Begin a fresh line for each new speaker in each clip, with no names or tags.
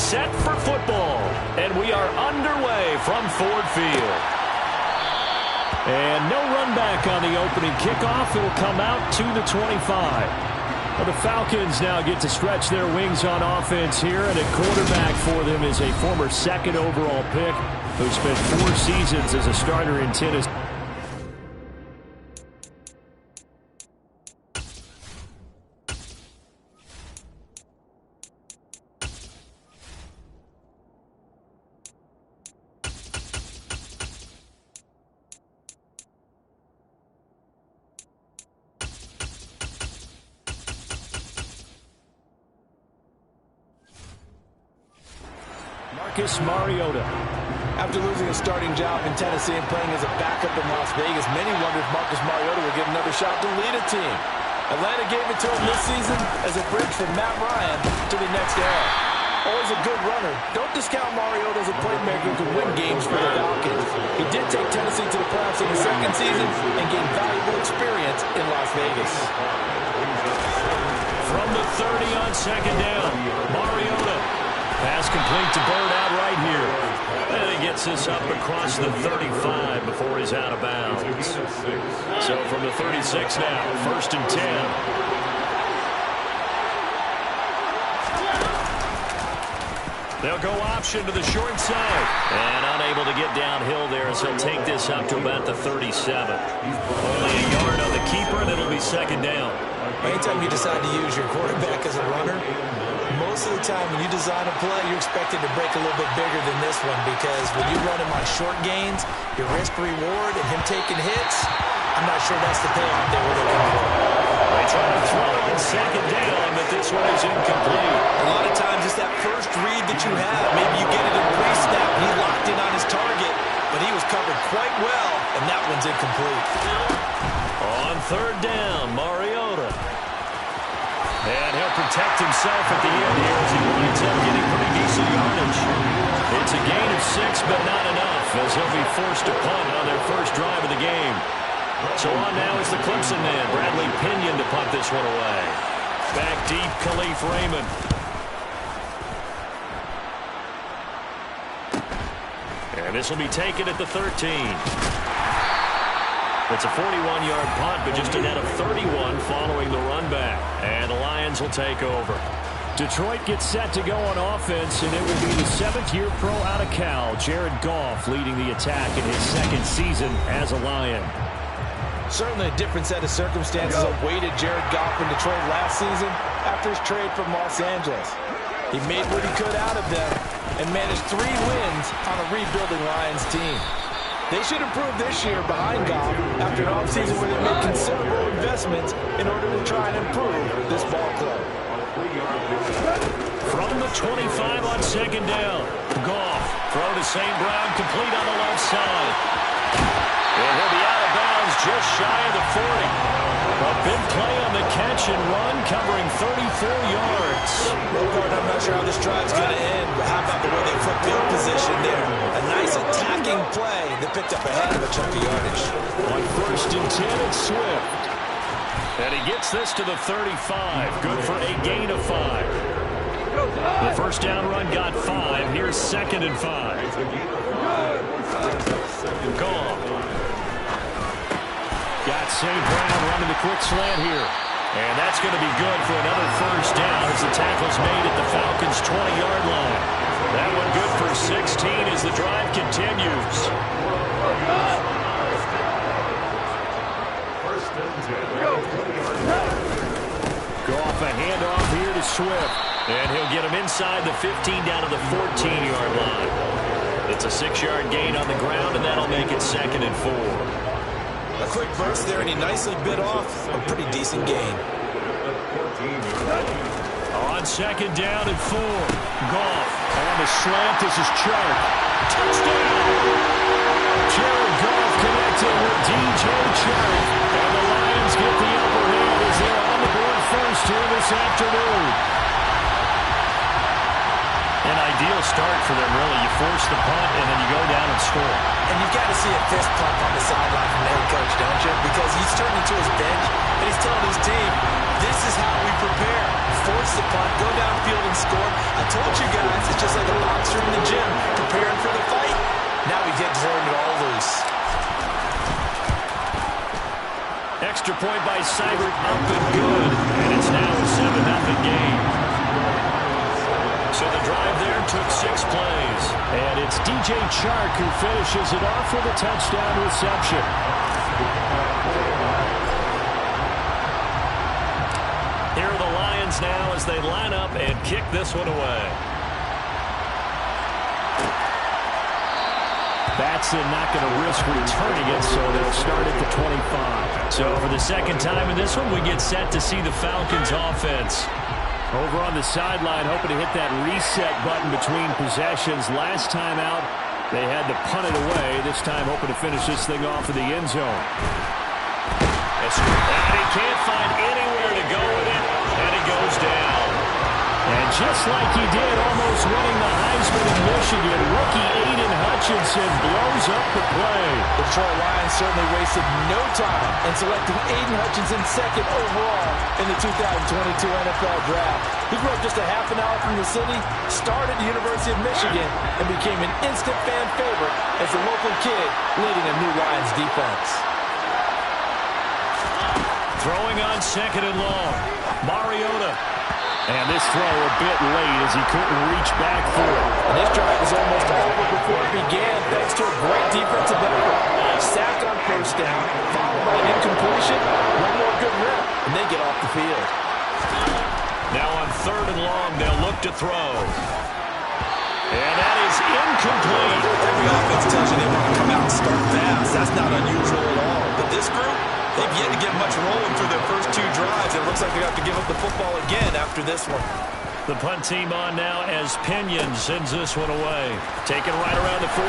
set for football. And we are underway from Ford Field. And no run back on the opening kickoff. It will come out to the 25. Well, the Falcons now get to stretch their wings on offense here, and at quarterback for them is a former second overall pick who spent 4 seasons as a starter in Tennessee. Mariota.
After losing a starting job in Tennessee and playing as a backup in Las Vegas, many wonder if Marcus Mariota will get another shot to lead a team. Atlanta gave it to him this season as a bridge from Matt Ryan to the next era. Always a good runner. Don't discount Mariota as a playmaker who can win games for the Falcons. He did take Tennessee to the playoffs in the second season and gained valuable experience in Las Vegas.
From the 30 on second down, Mariota. Pass complete to Bird out right here. And he gets this up across the 35 before he's out of bounds. So from the 36 now, 1st and 10. They'll go option to the short side. And unable to get downhill there, so he'll take this up to about the 37. Only a yard on the keeper, and it'll be second down.
Anytime you decide to use your quarterback as a runner, most of the time when you design a play, you're expected to break a little bit bigger than this one, because when you run him on short gains, your risk-reward and him taking hits, I'm not sure that's the payoff they were looking for.
They try to throw it on second down, but this one is incomplete.
A lot of times it's that first read that you have. Maybe you get it in pre-snap, he locked in on his target, but he was covered quite well, and that one's incomplete.
On 3rd down, Mariota. And he'll protect himself at the end here as he winds up getting pretty decent yardage. It's a gain of 6, but not enough, as he'll be forced to punt on their first drive of the game. So on now is the Clemson man, Bradley Pinion, to punt this one away. Back deep, Khalif Raymond. And this will be taken at the 13. It's a 41-yard punt, but just a net of 31 following the run back. And the Lions will take over. Detroit gets set to go on offense, and it will be the 7th-year pro out of Cal, Jared Goff, leading the attack in his 2nd season as a Lion.
Certainly a different set of circumstances awaited Jared Goff in Detroit last season after his trade from Los Angeles. He made what he could out of them and managed 3 wins on a rebuilding Lions team. They should improve this year behind Goff after an offseason where they made considerable investments in order to try and improve this ball club.
From the 25 on second down, Goff throw to St. Brown, complete on the left side. And he'll be out of bounds just shy of the 40. A big play on the catch and run, covering 34 yards.
I'm not sure how this drive's going to end, but how about the way they flipped field position there? A nice attacking play that picked up a heck of a chunk of yardage.
On 1st and 10, it's Swift. And he gets this to the 35. Good for a gain of 5. The first down run got 5. Here's 2nd and 5. Goff. Got St. Brown running the quick slant here. And that's going to be good for another first down as the tackle's made at the Falcons' 20-yard line. That one good for 16 as the drive continues. Goff, a handoff here to Swift. And he'll get him inside the 15 down to the 14-yard line. It's a 6-yard gain on the ground, and that'll make it 2nd and 4.
A quick burst there, and he nicely bit off a pretty decent gain.
On 2nd down and 4. Goff on the slant. This is Chark. Touchdown! Jared Goff connected with DJ Chark. And the Lions get the upper hand as they're on the board first here this afternoon. An ideal start for them, really. You force the punt, and then you go down and current score.
And you've got to see a fist pump on the sideline from the head coach, don't you? Because he's turning to his bench, and he's telling his team, this is how we prepare. Force the punt, go downfield and score. I told you guys, it's just like a boxer in the gym, preparing for the fight. Now we get throwing it all loose.
Extra point by Seibert, up and good. And it's now a 7-0 game. So the drive there took 6 plays. And it's DJ Chark who finishes it off with a touchdown reception. Here are the Lions now as they line up and kick this one away. Batson not going to risk returning it, so they'll start at the 25. So for the second time in this one, we get set to see the Falcons offense. Over on the sideline, hoping to hit that reset button between possessions. Last time out, they had to punt it away. This time, hoping to finish this thing off in the end zone. And he can't find anywhere to go with it, and it goes down. And just like he did, almost winning the Heisman in Michigan, rookie Aiden Hutchinson blows up the play.
The Detroit Lions certainly wasted no time in selecting Aiden Hutchinson second overall in the 2022 NFL Draft. He grew up just a half an hour from the city, started at the University of Michigan, and became an instant fan favorite as a local kid leading a new Lions defense.
Throwing on second and long. Mariota. And this throw a bit late as he couldn't reach back for it.
And this drive was almost over before it began thanks to a great defensive effort. Sack on first down, followed by an incompletion, one more good rip, and they get off the field.
Now on third and long, they'll look to throw. And that is incomplete.
Every offense tells you they want to come out and start fast. That's not unusual at all. But this group, they've yet to get much rolling through their first 2 drives. It looks like they have to give up the football again after this one.
The punt team on now as Pinion sends this one away. Taken right around the 44.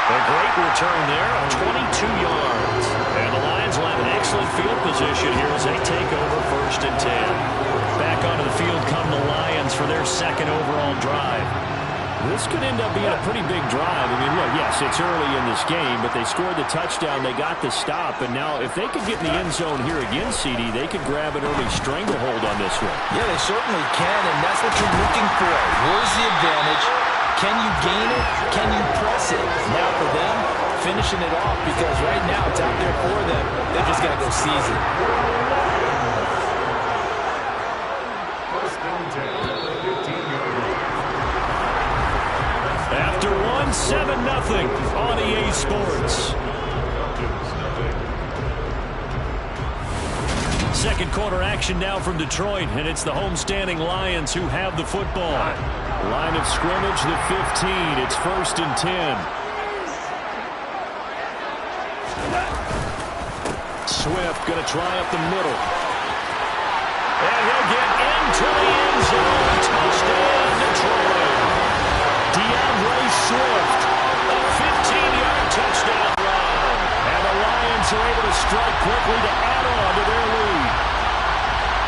A great return there of 22 yards. And the Lions will have an excellent field position here as they take over first and 10. Back onto the field come the Lions for their second overall drive. This could end up being a pretty big drive. I mean, look, yes, it's early in this game, but they scored the touchdown. They got the stop. And now if they could get in the end zone here again, CD, they could grab an early stranglehold on this one.
Yeah, they certainly can, and that's what you're looking for. Where's the advantage? Can you gain it? Can you press it? Now for them, finishing it off, because right now it's out there for them. They're just going to go seize it.
After 7-0 on EA Sports. Second quarter action now from Detroit, and it's the homestanding Lions who have the football. Line of scrimmage, the 15. It's first and 10. Swift going to try up the middle. And he'll get into the end zone. Touchdown, Detroit. DeAndre Swift, a 15-yard touchdown run. And the Lions are able to strike quickly to add on to their lead.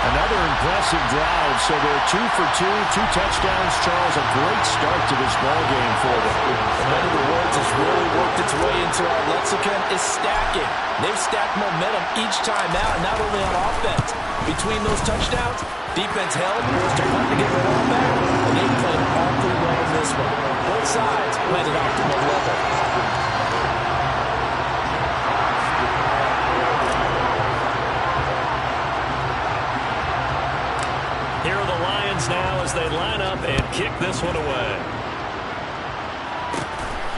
Another impressive drive, so they're 2 for 2, 2 touchdowns. Charles, a great start to this ballgame for them.
One of the words that's really worked its way into our lexicon is stacking. They've stacked momentum each time out, not only on offense. Between those touchdowns, defense held, forced to punt to get the ball back, and they played awfully well in this one. Both sides played at optimal level.
Here are the Lions now as they line up and kick this one away.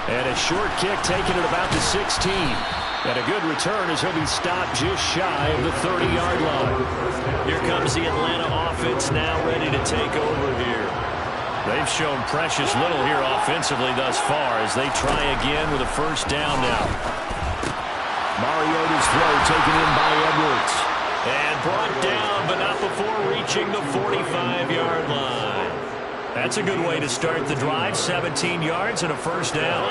And a short kick taken at about the 16. And a good return as he'll be stopped just shy of the 30-yard line. Here comes the Atlanta offense now ready to take over here. They've shown precious little here offensively thus far as they try again with a first down now. Mariota's throw taken in by Edwards. And brought down, but not before reaching the 45-yard line. That's a good way to start the drive. 17 yards and a first down.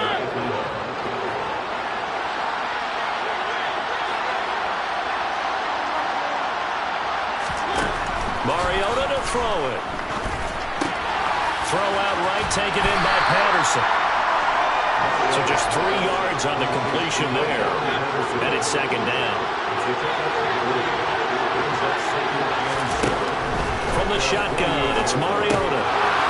Mariota to throw it. taken in by Patterson. So just 3 yards on the completion there. And it's second down. From the shotgun, it's Mariota.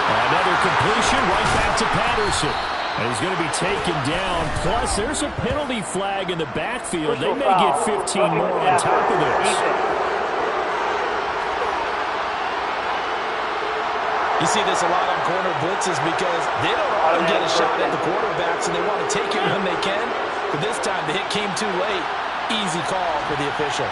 Another completion right back to Patterson. And he's going to be taken down. Plus, there's a penalty flag in the backfield. They may get 15 more on top of this.
You see this a lot on corner blitzes because they don't often get a shot at the quarterbacks, and they want to take it when they can. But this time, the hit came too late. Easy call for the official.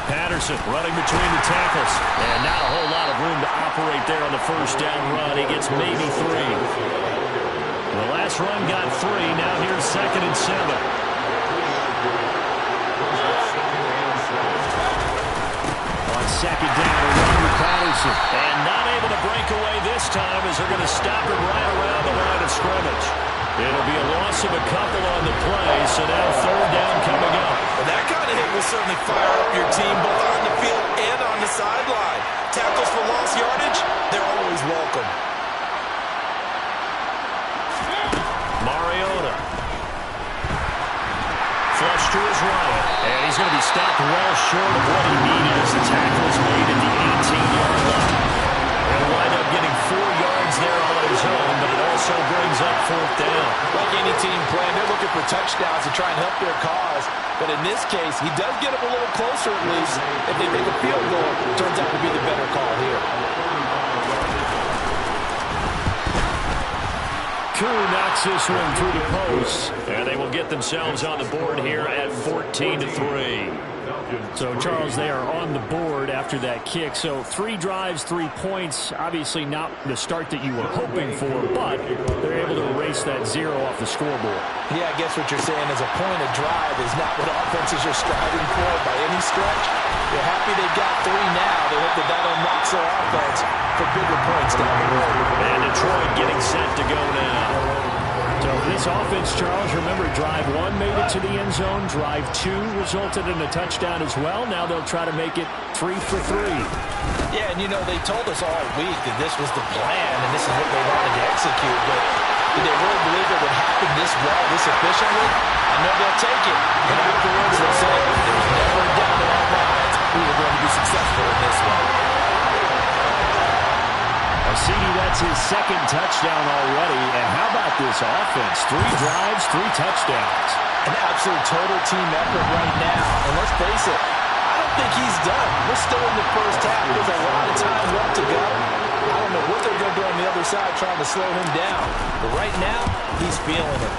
Patterson running between the tackles. And not a whole lot of room to operate there on the first down run. He gets maybe 3. The last run got 3. Now here's 2nd and 7. Second down, with Patterson. And not able to break away this time as they're going to stop him right around the line of scrimmage. It'll be a loss of a couple on the play, so now 3rd down coming up.
Well, that kind of hit will certainly fire up your team, both on the field and on the sideline. Tackles for lost yardage, they're always welcome.
Mariota. Flush to his right. And he's going to be stopped well short of what he needed as the tackle is made at the 18-yard line. He'll wind up getting 4 yards there on his own, but it also brings up 4th down.
Like any team playing, they're looking for touchdowns to try and help their cause. But in this case, he does get them a little closer at least. If they make a field goal, it turns out to be the better call here.
Koo knocks this one through the post, and they will get themselves on the board here at 14-3.
So, Charles, they are on the board after that kick. So 3 drives, 3 points. Obviously not the start that you were hoping for, but they're able to erase that 0 off the scoreboard.
Yeah, I guess what you're saying is a point of drive is not what offenses are striving for by any stretch. They're happy they got 3 now. They hope that unlocks their offense for bigger points down the road.
And Detroit getting set to go now.
So this offense, Charles, remember, drive 1 made it to the end zone. Drive 2 resulted in a touchdown as well. Now they'll try to make it 3 for 3.
Yeah, and you know, they told us all week that this was the plan and this is what they wanted to execute. But did they really believe it would happen this well, this efficiently? I know they'll take it. But afterwards, they'll say there's never a doubt in our minds we were going to be successful in this one.
CD, that's his 2nd touchdown already. And how about this offense? 3 drives, 3 touchdowns.
An absolute total team effort right now. And let's face it, I don't think he's done. We're still in the first half. There's a lot of time left to go. I don't know what they're going to do on the other side trying to slow him down. But right now, he's feeling it.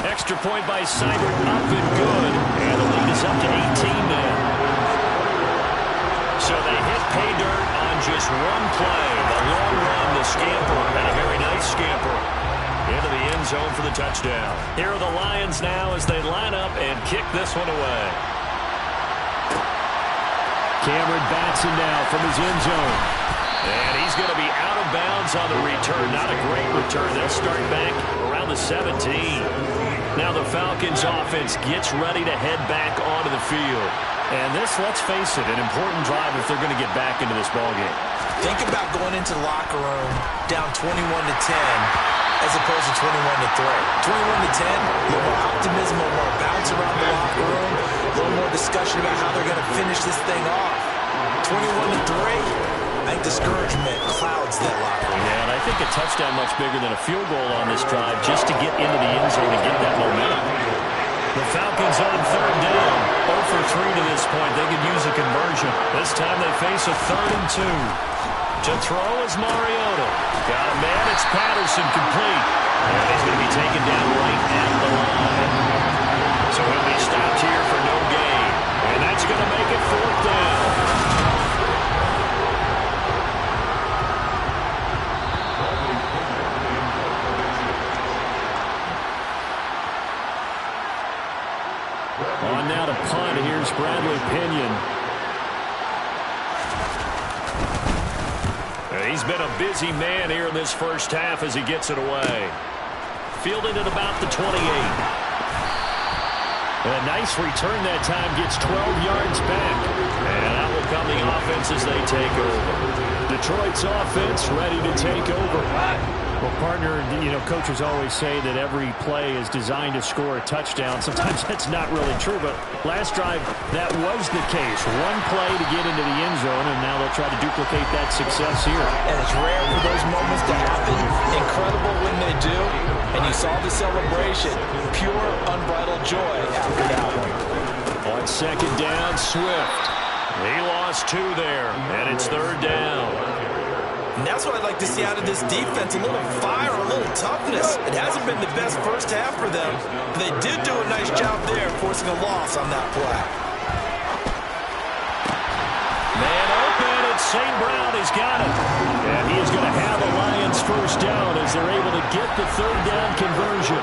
Extra point by Seibert, up and good. And the lead is up to 18 now. So they hit pay dirt on just 1 play. The long run, the scamper, and a very nice scamper into the end zone for the touchdown. Here are the Lions now as they line up and kick this one away.
Cameron Batson now from his end zone.
And he's going to be out of bounds on the return. Not a great return. They'll start back around the 17. Now the Falcons offense gets ready to head back onto the field. And this, let's face it, an important drive if they're going to get back into this ballgame.
Think about going into the locker room down 21-10 as opposed to 21-3. 21-10, a little more optimism, a little more bounce around the locker room, a little more discussion about how they're going to finish this thing off. 21-3, I think discouragement clouds that locker room.
Yeah, and I think a touchdown much bigger than a field goal on this drive just to get into the end zone and get that momentum. The Falcons on 3rd down. 0 for 3 to this point. They could use a conversion. This time they face a 3rd and 2. To throw is Mariota. Got a man. It's Patterson complete. And he's going to be taken down right at the line. So he'll be stopped here for no gain. And that's going to make it 4th down.
On now to punt. Here's Bradley Pinion.
He's been a busy man here in this first half as he gets it away. Fielded at about the 28. A nice return that time. Gets 12 yards back. And out will come the offense as they take over. Detroit's offense ready to take over.
Well, partner, coaches always say that every play is designed to score a touchdown. Sometimes that's not really true, but last drive, that was the case. One play to get into the end zone, and now they'll try to duplicate that success here.
And it's rare for those moments to happen. Incredible when they do. And you saw the celebration. Pure, unbridled joy after that one.
On second down, Swift. He lost 2 there, and it's third down.
And that's what I'd like to see out of this defense, a little fire, a little toughness. It hasn't been the best first half for them, but they did do a nice job there forcing a loss on that play.
Man open, it's St. Brown. He's got it. And he is going to have the Lions first down as they're able to get the third down conversion.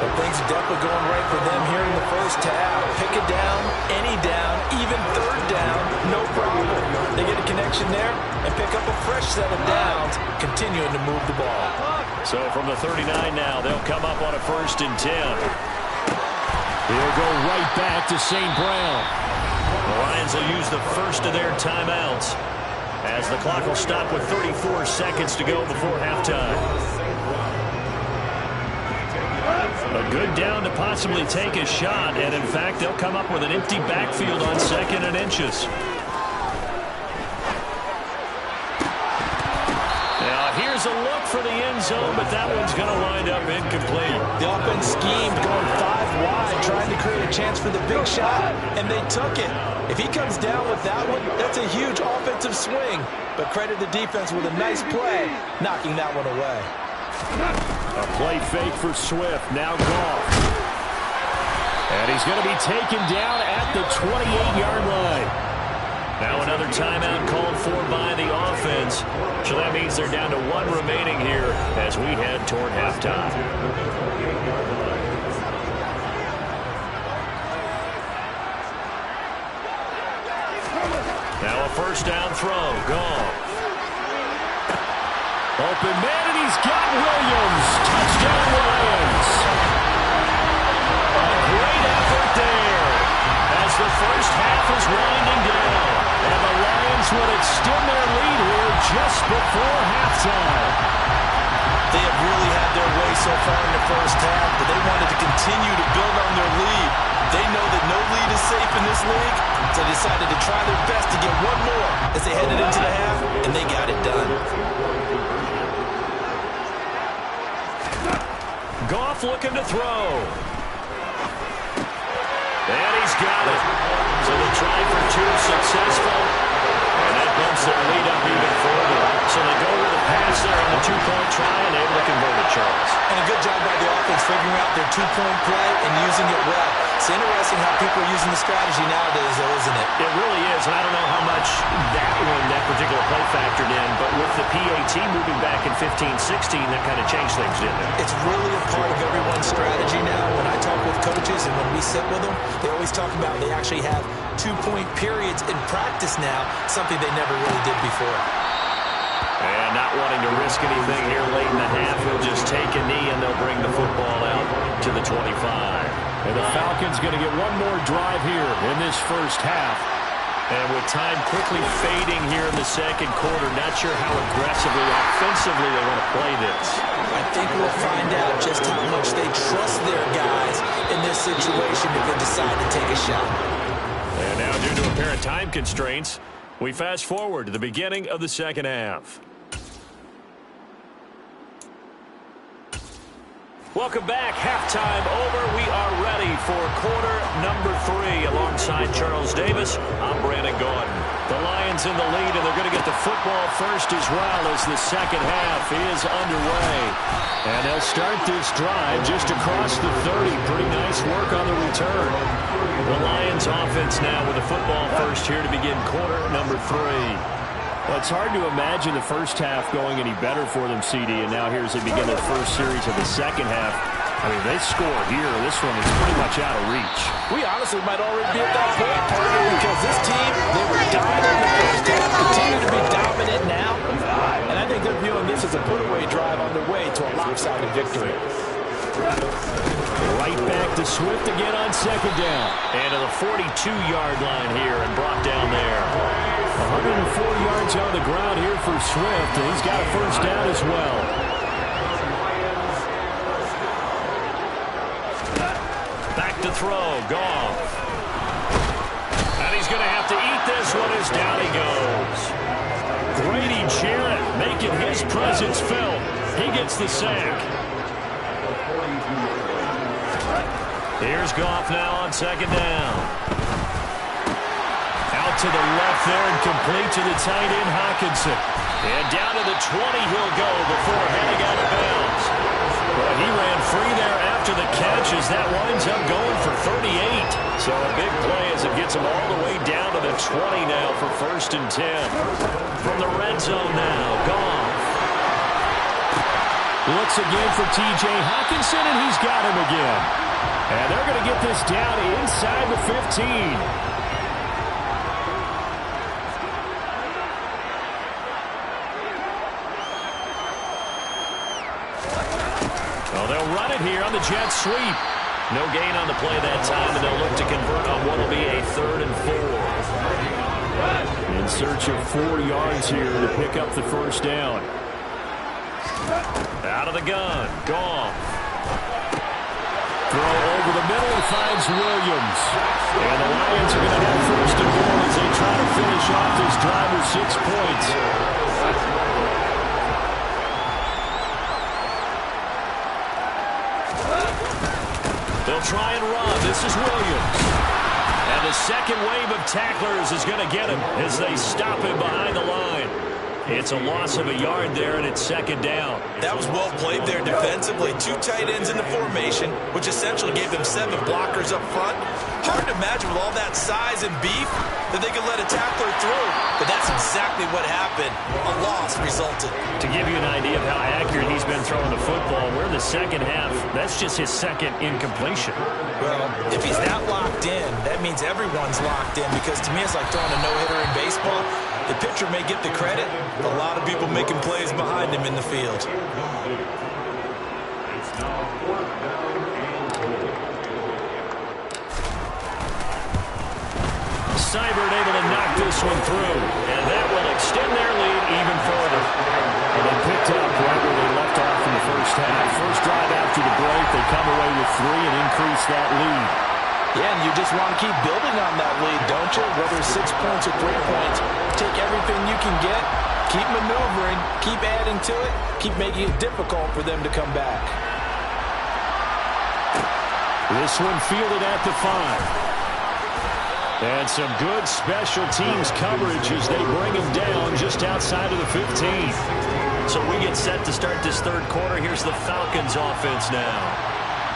But things are definitely going right for them here in the first half. Pick it down, any down, even third down, no problem. They get a connection there and pick up a fresh set of downs, continuing to move the ball.
So from the 39 now, they'll come up on a 1st and 10.
They'll go right back to St. Brown.
The Lions will use the first of their timeouts as the clock will stop with 34 seconds to go before halftime. A good down to possibly take a shot, and in fact, they'll come up with an empty backfield on 2nd and inches. Now, here's a look for the end zone, but that one's going to wind up incomplete.
The offense schemed going 5 wide, trying to create a chance for the big shot, and they took it. If he comes down with that one, that's a huge offensive swing. But credit the defense with a nice play, knocking that one away.
A play fake for Swift, now Goff. And he's going to be taken down at the 28-yard line.
Now another timeout called for by the offense. So that means they're down to 1 remaining here as we head toward halftime. Now a first down throw. Goff.
Open man, and he's got Williams. Touchdown, Lions.
A great effort there as the first half is winding down. And the Lions would extend their lead here just before halftime.
They have really had their way so far in the first half, but they wanted to continue to build on their lead. They know that no lead is safe in this league, so they decided to try their best to get one more as they headed into the half, and they got it done.
Goff looking to throw. And he's got it. So they try for 2, successful. And that bumps their lead up even further. So they go with a pass there on the 2-point try and able to convert it, Charles.
And a good job by the offense figuring out their 2-point play and using it well. It's interesting how people are using the strategy nowadays, though, isn't it?
It really is, and I don't know how much that particular play factored in, but with the PAT moving back in 15-16, that kind of changed things, didn't it?
It's really a part of everyone's strategy now. When I talk with coaches and when we sit with them, they always talk about they actually have 2-point periods in practice now, something they never really did before.
And not wanting to risk anything here late in the half, he'll just take a knee and they'll bring the football out to the 25.
And the Falcons going to get one more drive here in this first half.
And with time quickly fading here in the second quarter, not sure how aggressively, offensively they want to play this.
I think we'll find out just how much they trust their guys in this situation if they decide to take a shot.
And now, due to apparent time constraints, we fast forward to the beginning of the second half. Welcome back. Halftime over. We are ready for quarter number 3. Alongside Charles Davis, I'm Brandon Gordon. The Lions in the lead, and they're going to get the football first as well as the second half is underway. And they'll start this drive just across the 30. Pretty nice work on the return. The Lions offense now with the football first here to begin quarter number 3.
Well, it's hard to imagine the first half going any better for them, CD, and now here as they begin their first series of the second half. I mean, they score here. This one is pretty much out of reach.
We honestly might already be at that point, partner, because this team, they were dominant in the first half, continue to be dominant now, and I think they're viewing this as a put-away drive on their way to a lopsided victory.
Right back to Swift again on second down.
And to the 42-yard line here and brought down there.
104 yards on the ground here for Swift, and he's got a first down as well.
Back to throw, Goff. And he's going to have to eat this one as down he goes. Grady Jarrett making his presence felt. He gets the sack. Here's Goff now on second down. Out to the left there and complete to the tight end, Hockenson. And down to the 20 he'll go before heading out of bounds. Well, he ran free there after the catch as that winds up going for 38. So a big play as it gets him all the way down to the 20 now for 1st and 10. From the red zone now, Goff.
Looks again for T.J. Hockenson, and he's got him again. And they're going to get this down inside the 15.
Well, they'll run it here on the jet sweep. No gain on the play that time, and they'll look to convert on what will be a 3rd and 4.
In search of 4 yards here to pick up the first down.
Out of the gun, Goff.
Throw over the middle and finds Williams. And the Lions are going to have 1st and 4 as they try to finish off this drive with 6 points.
They'll try and run. This is Williams. And the second wave of tacklers is going to get him as they stop him behind the line. It's a loss of a yard there, and it's 2nd down.
That was well played there defensively. 2 tight ends in the formation, which essentially gave them 7 blockers up front. Hard to imagine with all that size and beef that they could let a tackler through. But that's exactly what happened. A loss resulted.
To give you an idea of how accurate he's been throwing the football, we're in the second half. That's just his 2nd incompletion.
Well, if he's that locked in, that means everyone's locked in, because to me it's like throwing a no-hitter in baseball. The pitcher may get the credit, but a lot of people making plays behind him in the field.
Seibert able to knock this one through, and that will extend their lead even further.
And they picked up right where they left off in the first half. First drive after the break, they come away with 3 and increase that lead.
Yeah, and you just want to keep building on that lead, don't you? Whether it's 6 points or 3 points, take everything you can get, keep maneuvering, keep adding to it, keep making it difficult for them to come back.
This one fielded at the 5. And some good special teams coverage as they bring him down just outside of the 15.
So we get set to start this 3rd quarter. Here's the Falcons offense now.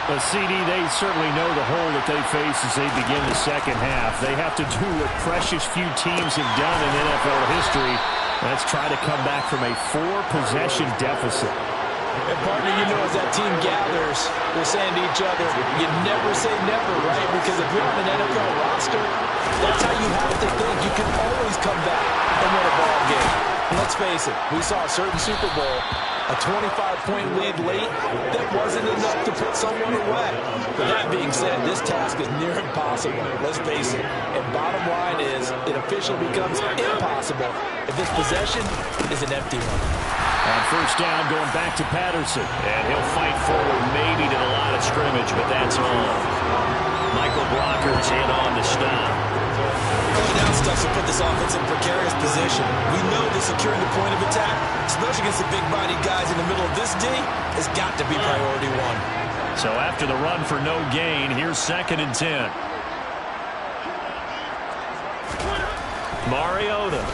But CD, they certainly know the hole that they face as they begin the second half. They have to do what precious few teams have done in NFL history. Let's try to come back from a 4-possession deficit.
And partner, you know, as that team gathers, they're saying to each other, you never say never, right? Because if you're on an NFL roster, that's how you have to think. You can always come back and win a ball game. And let's face it, we saw a certain Super Bowl, a 25-point lead late, that wasn't enough to put someone away. But that being said, this task is near impossible. Let's face it. And bottom line is, it officially becomes impossible if this possession is an empty one.
On first down, going back to Patterson.
And he'll fight forward maybe to the line of scrimmage, but that's all. Michael Blocker's in on the stop.
Going down stuff to put this offense in precarious position. We know that securing the point of attack, especially against the big-bodied guys in the middle of this D, has got to be priority 1.
So after the run for no gain, here's 2nd and 10. Mariota.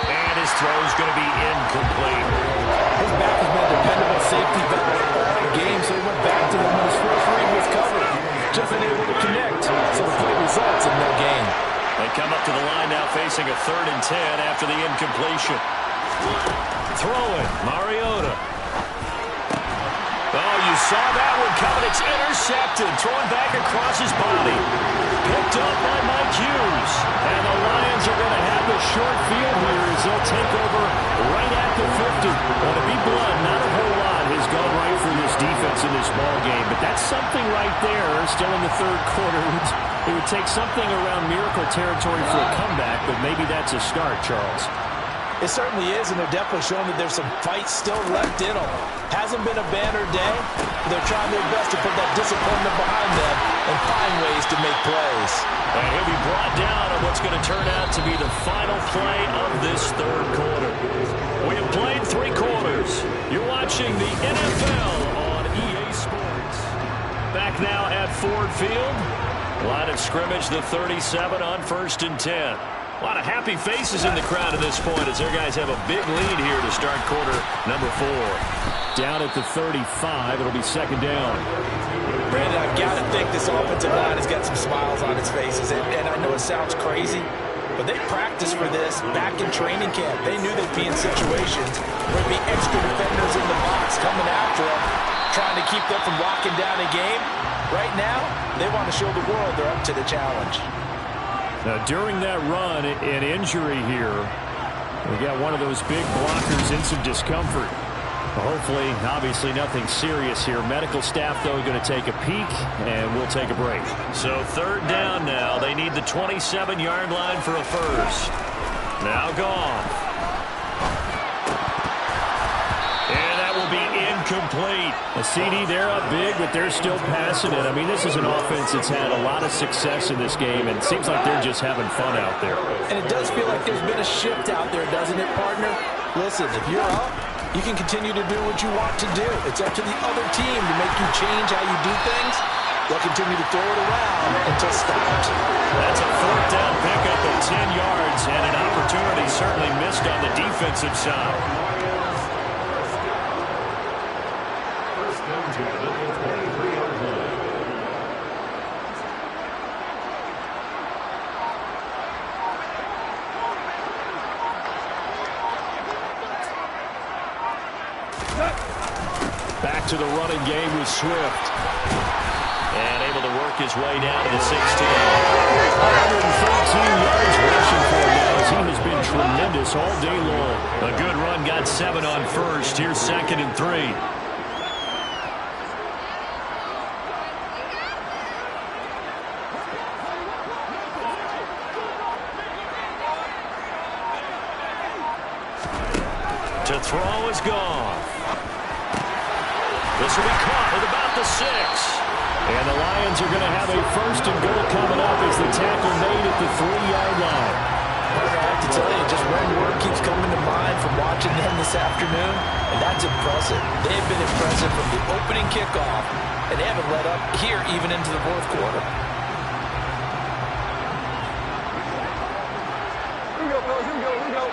And his throw's going to be incomplete.
His back has been a dependable safety valve all game, so he went back to them when his first read was covered. Just unable to connect, so the play results in no gain.
They come up to the line now facing a 3rd and 10 after the incompletion. Throwing, Mariota. Oh, you saw that one coming. It's intercepted. Thrown back across his body. Picked up by Mike Hughes. And the Lions are going to have the short field here as they'll take over right at the 50. Well, to be blunt, not a whole lot has gone right for this defense in this ball game. But that's something right there. Still in the 3rd quarter.
It would take something around miracle territory for a comeback, but maybe that's a start, Charles.
It certainly is, and they're definitely showing that there's some fight still left in them. Hasn't been a banner day, but they're trying their best to put that disappointment behind them and find ways to make plays.
And he'll be brought down on what's going to turn out to be the final play of this third quarter. We have played 3 quarters. You're watching the NFL on EA Sports. Back now at Ford Field. Line of scrimmage, the 37 on 1st and 10. A lot of happy faces in the crowd at this point as their guys have a big lead here to start quarter number 4.
Down at the 35, it'll be 2nd down.
Brandon, I've got to think this offensive line has got some smiles on its faces. And I know it sounds crazy, but they practiced for this back in training camp. They knew they'd be in situations where there'd be extra defenders in the box coming after them, trying to keep them from locking down a game. Right now, they want to show the world they're up to the challenge.
Now, during that run, an injury here. We got one of those big blockers in some discomfort. Hopefully, obviously, nothing serious here. Medical staff, though, going to take a peek, and we'll take a break.
So 3rd down now. They need the 27-yard line for a first. Now gone. And that will be incomplete.
A CD, they're up big, but they're still passing it. I mean, this is an offense that's had a lot of success in this game, and it seems like they're just having fun out there.
And it does feel like there's been a shift out there, doesn't it, partner? Listen, if you're up, you can continue to do what you want to do. It's up to the other team to make you change how you do things. They'll continue to throw it around until stopped.
That's a 4th down pickup of 10 yards, and an opportunity certainly missed on the defensive side.
Back to the running game with Swift.
And able to work his way down to the 16.
113 yards rushing for him now as he has been tremendous all day long.
A good run, got 7 on first. Here's 2nd and 3. To throw is gone. This will be caught at about the 6.
And the Lions are going to have a 1st and goal coming up as the tackle made at the 3-yard line.
I have to tell you, just one word keeps coming to mind from watching them this afternoon, and that's impressive. They've been impressive from the opening kickoff, and they haven't let up here even into the 4th quarter.
Here we go.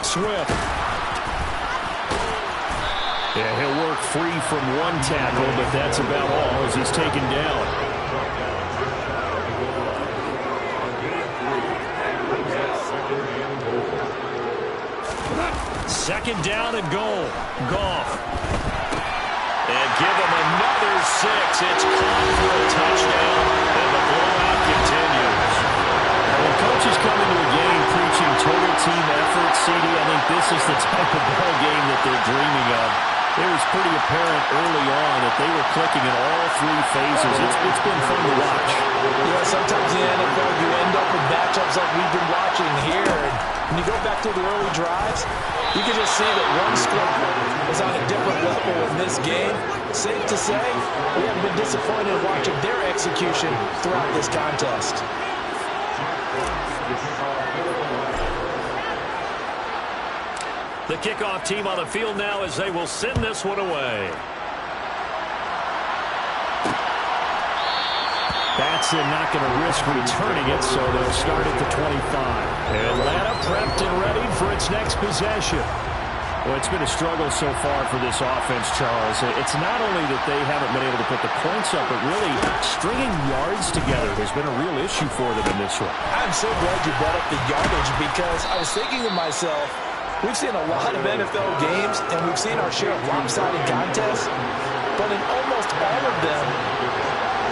Swift. Yeah, he'll work free from one tackle, but that's about all as he's taken down.
2nd down and goal. Goff. And give him another 6. It's caught for a touchdown, and the blowout continues.
When coaches come into a game preaching total team effort, CD, I think this is the type of ball game that they're dreaming of. It was pretty apparent early on that they were clicking in all 3 phases. It's been fun to watch.
Yeah, sometimes in the NFL you end up with matchups like we've been watching here. And when you go back to the early drives, you can just see that one squad was on a different level in this game. Safe to say, we haven't been disappointed in watching their execution throughout this contest.
The kickoff team on the field now as they will send this one away.
Batson not going to risk returning it, so they'll start at the 25. Atlanta prepped and ready for its next possession. Well, it's been a struggle so far for this offense, Charles. It's not only that they haven't been able to put the points up, but really stringing yards together has been a real issue for them in this one.
I'm so glad you brought up the yardage because I was thinking to myself, we've seen a lot of NFL games, and we've seen our share of lopsided contests, but in almost all of them,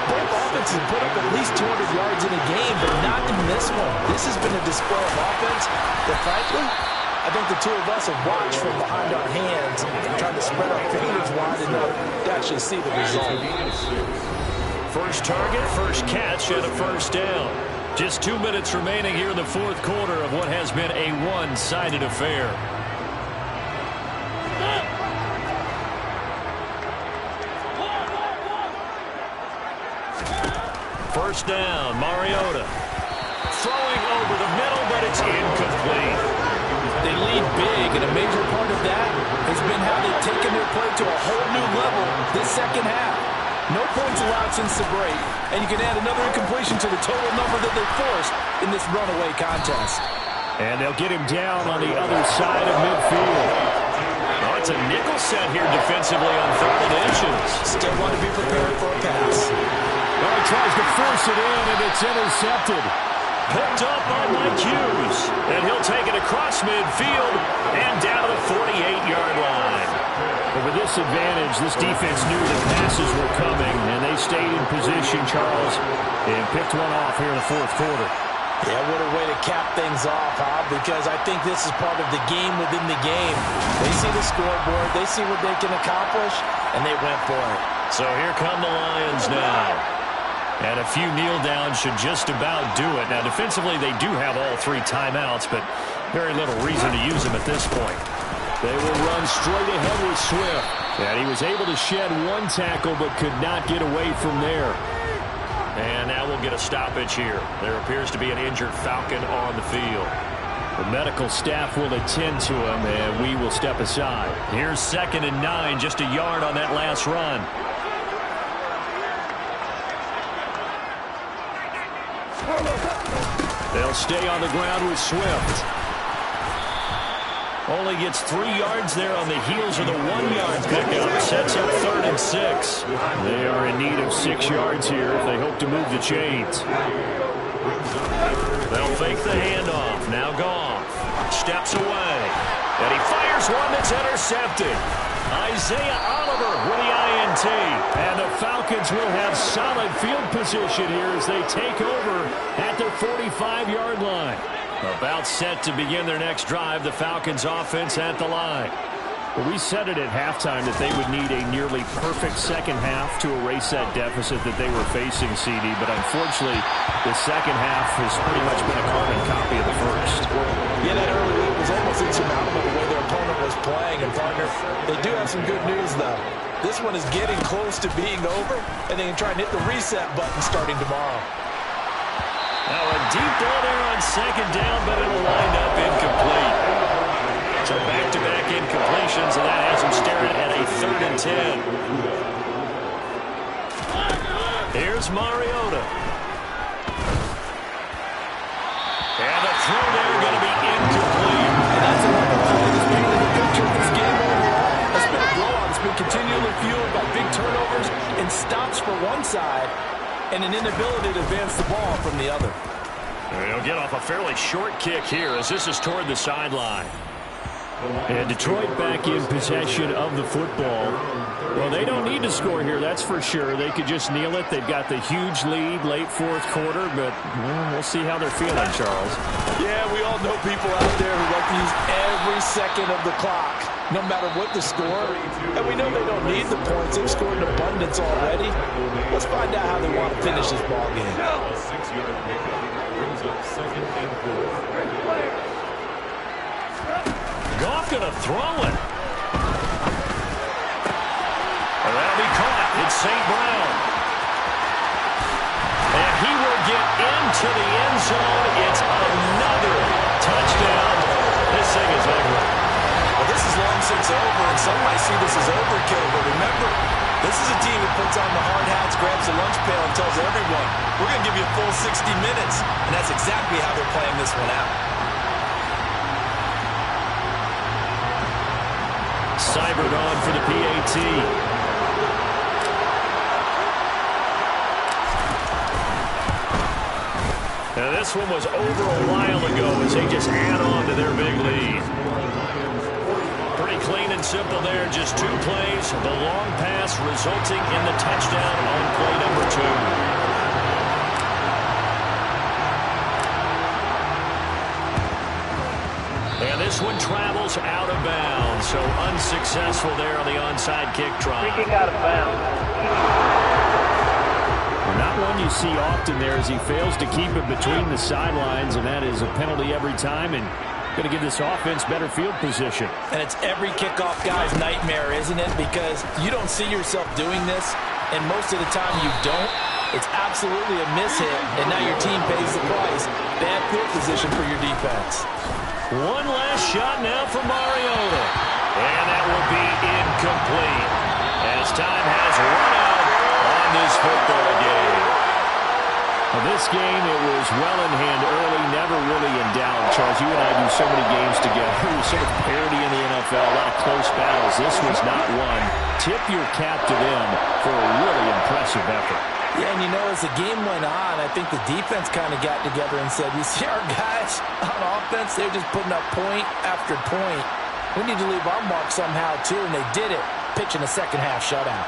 both offenses put up at least 200 yards in a game, but not in this one. This has been a display of offense that, frankly, I think the two of us have watched from behind our hands and tried to spread our fingers wide enough to actually see the result.
First target, first catch, and a first down. Just 2 minutes remaining here in the fourth quarter of what has been a one-sided affair. First down, Mariota. Throwing over the middle, but it's incomplete.
They lead big, and a major part of that has been how they've taken their play to a whole new level this second half. No points allowed since the break, and you can add another incompletion to the total number that they forced in this runaway contest.
And they'll get him down on the other side of midfield.
Oh, it's a nickel set here defensively on 3rd and inches.
Still want to be prepared for a pass.
Well, he tries to force it in, and it's intercepted.
Picked up by Mike Hughes, and he'll take it across midfield and down to the 48-yard line.
With this advantage, this defense knew the passes were coming, and they stayed in position, Charles, and picked one off here in the fourth quarter.
Yeah, what a way to cap things off, huh? Because I think this is part of the game within the game. They see the scoreboard, they see what they can accomplish, and they went for it.
So here come the Lions now. And a few kneel downs should just about do it. Now, defensively, they do have all 3 timeouts, but very little reason to use them at this point.
They will run straight ahead with Swift. And he was able to shed 1 tackle, but could not get away from there.
And now we'll get a stoppage here. There appears to be an injured Falcon on the field.
The medical staff will attend to him, and we will step aside.
Here's 2nd and 9, just a yard on that last run.
They'll stay on the ground with Swift.
Only gets 3 yards there on the heels of the 1-yard pickup. Sets up 3rd and 6.
They are in need of 6 yards here if they hope to move the chains.
They'll fake the handoff. Now Goff steps away. And he fires one that's intercepted. Isaiah Oliver with the INT.
And the Falcons will have solid field position here as they take over at their 45-yard line.
About set to begin their next drive, the Falcons offense at the line.
Well, we said it at halftime that they would need a nearly perfect second half to erase that deficit that they were facing, CD. But unfortunately, the second half has pretty much been a carbon copy of the first.
Yeah, that early lead was almost insurmountable the way their opponent was playing. And, partner, they do have some good news, though. This one is getting close to being over, and they can try and hit the reset button starting tomorrow.
Now a deep ball there on 2nd down, but it'll wind up incomplete. So back-to-back incompletions, and that has them staring at a 3rd and 10. Here's Mariota. And the throw there going to be incomplete.
And that's another play that's painted the picture of this game overall. It's been a blowout. It's been continually fueled by big turnovers and stops for one side and an inability to advance the ball from the other.
They'll get off a fairly short kick here as this is toward the sideline.
And Detroit back in possession of the football. Well, they don't need to score here, that's for sure. They could just kneel it. They've got the huge lead late fourth quarter, but we'll see how they're feeling, Charles.
Yeah, we all know people out there who like to use every second of the clock, no matter what the score. And we know they don't need the points. They've scored in abundance already. Let's find out how they want to finish this ball game.
Goff going to throw it. And that'll be caught. It's St. Brown. And he will get into the end zone. It's another touchdown. This thing is over.
Well, this is long since over, and some might see this as overkill. But remember, this is a team that puts on the hard hats, grabs the lunch pail, and tells everyone, we're going to give you a full 60 minutes. And that's exactly how they're playing this one out.
Seibert on for the PAT. Now this one was over a while ago as they just add on to their big lead. Pretty clean and simple there, just 2 plays. The long pass resulting in the touchdown on play number 2. And this one travels out of bounds, so unsuccessful there on the onside kick try.
Free kick out of bounds.
one you see often there as he fails to keep it between the sidelines, and that is a penalty every time, and going to give this offense better field position.
And it's every kickoff guy's nightmare, isn't it? Because you don't see yourself doing this, and most of the time you don't. It's absolutely a miss-hit, and now your team pays the price. Bad field position for your defense.
One last shot now for Mariota. And that will be incomplete as time has run out on this football game.
Well, this game, it was well in hand early, never really in doubt. Charles, you and I do so many games together. There's so much parity in the NFL, a lot of close battles. This was not one. Tip your cap to them for a really impressive effort.
Yeah, and you know, as the game went on, I think the defense kind of got together and said, you see our guys on offense, they're just putting up point after point. We need to leave our mark somehow, too, and they did it, pitching a second-half shutout.